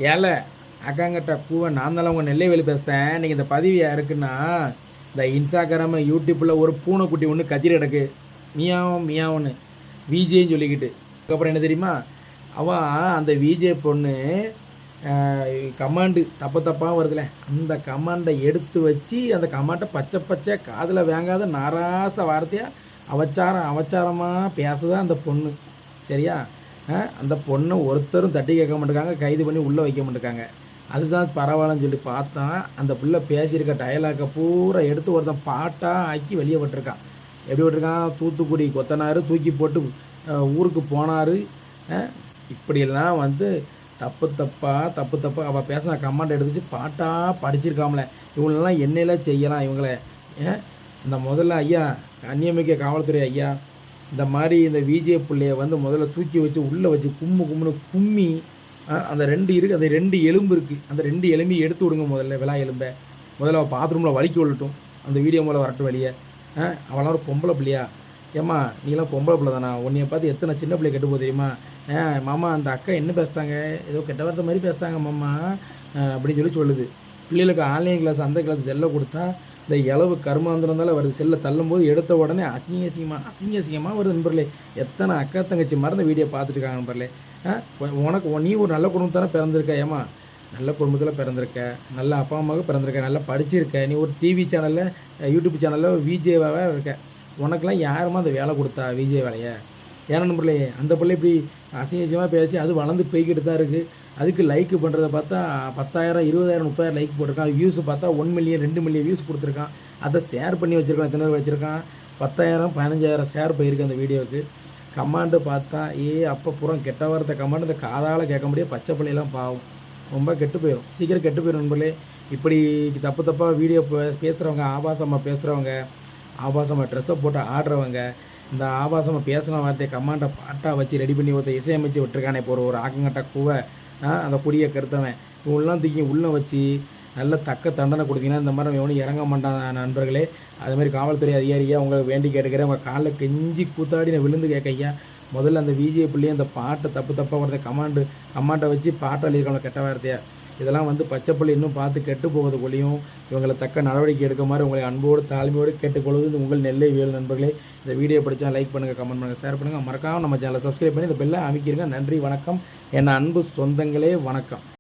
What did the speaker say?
ஏல அக்காங்கிட்ட கூவ நான் தான் உங்கள் நெல்லைவேலி பேசுகிறேன். இன்றைக்கி இந்த பதிவு யாருக்குன்னா, இந்த இன்ஸ்டாகிராம யூடியூப்பில் ஒரு பூனைக்குட்டி ஒன்று கத்திரி கிடக்கு, மியாவும் மியாவுன்னு விஜேன்னு சொல்லிக்கிட்டு. அதுக்கப்புறம் என்ன தெரியுமா, அவன் அந்த விஜே பொண்ணு கமாண்டு தப்பாக வருதுல, அந்த கமாண்டை எடுத்து வச்சு அந்த கமாண்டை பச்சை பச்சை காதில் வாங்காத நாராச வார்த்தையாக அவச்சாரமாக பேசுதான் அந்த பொண்ணு. சரியா? அந்த பொண்ணை ஒருத்தரும் தட்டி கேட்க மாட்டேங்காங்க, கைது பண்ணி உள்ளே வைக்க மாட்டேங்காங்க. அதுதான் பரவாயில்லன்னு சொல்லி பார்த்தா, அந்த பிள்ளை பேசியிருக்க டயலாக்கை பூரா எடுத்து ஒருத்தன் பாட்டாக ஆக்கி வெளியே விட்டுருக்கான். எப்படி விட்டுருக்கான்? தூத்துக்குடி கொத்தனார் தூக்கி போட்டு ஊருக்கு போனார். இப்படியெல்லாம் வந்து தப்பு தப்பாக அவள் பேசின கமெண்ட் எடுத்துச்சு பாட்டாக படிச்சிருக்காமல. இவங்களெல்லாம் என்னெல்லாம் செய்யலாம் இவங்கள. இந்த முதல்ல ஐயா கண்ணியமிக்க காவல்துறை ஐயா, இந்த மாதிரி இந்த விஜே பிள்ளைய வந்து முதல்ல தூக்கி வச்சு உள்ளே வச்சு கும்முன்னு கும்மி, அந்த 2 இருக்குது, அந்த 2 எலும்பு இருக்குது, அந்த 2 எலும்பையும் எடுத்து விடுங்க முதல்ல. விழா எலும்பை முதல்ல அவள் பாத்ரூமில் வலிக்கி விடட்டும், அந்த வீடியோ மூலம் வரட்டும் வெளியே. அவளாம் ஒரு பொம்பளை பிள்ளையா? ஏம்மா நீலாம் பொம்பளை பிள்ளை தானா? உன்னைய பார்த்து எத்தனை சின்ன பிள்ளை கெட்டு போகுது தெரியுமா? மாமா அந்த அக்கா என்ன பேசுகிறாங்க, ஏதோ கெட்ட வார்த்தை மாதிரி பேசுகிறாங்க மாமா அப்படின்னு சொல்லுது. பிள்ளைகளுக்கு ஆன்லைன் கிளாஸ் அந்த கிளாஸ் செல்லை கொடுத்தா இந்த இளவு கருமாந்திரந்தால வருது. செல்லை தள்ளும்போது எடுத்த உடனே அசிங்கமாக வருது நண்பர்களே. எத்தனை அக்கா தங்கச்சி மறந்த வீடியோ பார்த்துருக்காங்க நண்பர்களே. உனக்கு நீ ஒரு நல்ல குடும்பத்தானே பிறந்திருக்க. ஏமா நல்ல குடும்பத்தில் பிறந்திருக்க, நல்ல அப்பா அம்மாவுக்கு பிறந்திருக்க, நல்லா படிச்சிருக்க, நீ ஒரு டிவி சேனலில் யூடியூப் சேனலில் விஜேவாக இருக்க. உனக்கெல்லாம் யாருமா அந்த வேலை கொடுத்தா விஜே வேலையை? ஏன்னா நண்பர்களே, அந்த பிள்ளை இப்படி அசிங்கமாக பேசி அது வளர்ந்து போய்கிட்டு தான் இருக்குது. அதுக்கு லைக் பண்ணுறதை பார்த்தா 10,000 20,000 30,000 லைக் போட்டிருக்கான். வியூஸ் பார்த்தா 1 மில்லியன் 2 மில்லியன் வியூஸ் கொடுத்துருக்கான். அதை ஷேர் பண்ணி வச்சுருக்கான். எத்தனை பேர் வச்சுருக்கான்? 10,000 15,000 ஷேர் போயிருக்கு அந்த வீடியோவுக்கு. கமாண்டு பார்த்தா அப்போ புறம் கெட்ட வார்த்தை கமாண்டு இந்த காதால் கேட்க முடியாது. பச்சை பிள்ளையெல்லாம் பாவம், ரொம்ப கெட்டு போயிடும், சீக்கிரம் கெட்டு போயிடும் நண்பர்களே. இப்படி தப்பாக வீடியோ பேசுகிறவங்க, ஆபாசமாக பேசுகிறவங்க, ஆபாசமாக ட்ரெஸ்ஸை போட்டு ஆடுறவங்க, இந்த ஆபாசமாக பேசின வார்த்தையை கமாண்டை பாட்டாக வச்சு ரெடி பண்ணி ஒருத்தர் இசையமைச்சு விட்டுருக்கானே போகிற ஒரு ஆக்கங்கட்டா கூவை, அந்த கொடியை கருத்தவன், இவங்களாம் தூக்கி உள்ளே வச்சு நல்ல தக்க தண்டனை கொடுத்தீங்கன்னா இந்த மாதிரி எவனும் இறங்க மாட்டான் நண்பர்களே. அதுமாதிரி காவல்துறை அதிகாரியாக உங்களுக்கு வேண்டி கேட்டுக்கிறேன். உங்கள் காலில் கெஞ்சி கூத்தாடி நான் விழுந்து கேட்க ஐயா, முதல்ல அந்த விஜே பிள்ளையே அந்த பாட்டை தப்பாக ஒருத்த கமாண்டை வச்சு பாட்டை எழுதியிருக்காங்க கெட்ட வார்த்தையா. இதெல்லாம் வந்து பச்சைப்பள்ளி இன்னும் பார்த்து கெட்டு போவது கொள்ளியும் இவங்களை தக்க நடவடிக்கை எடுக்க மாதிரி உங்களை அன்போடு தாழ்மையோடு கேட்டுக்கொள்வது உங்கள் நெல்லை வேல் நண்பர்களே. இந்த வீடியோ படித்தா லைக் பண்ணுங்கள், கமெண்ட் பண்ணுங்கள், ஷேர் பண்ணுங்கள், மறக்காமல் நம்ம சேனலை சப்ஸ்கிரைப் பண்ணி இந்த பெல்லை அமைக்கிறீங்க. நன்றி, வணக்கம் என் அன்பு சொந்தங்களே, வணக்கம்.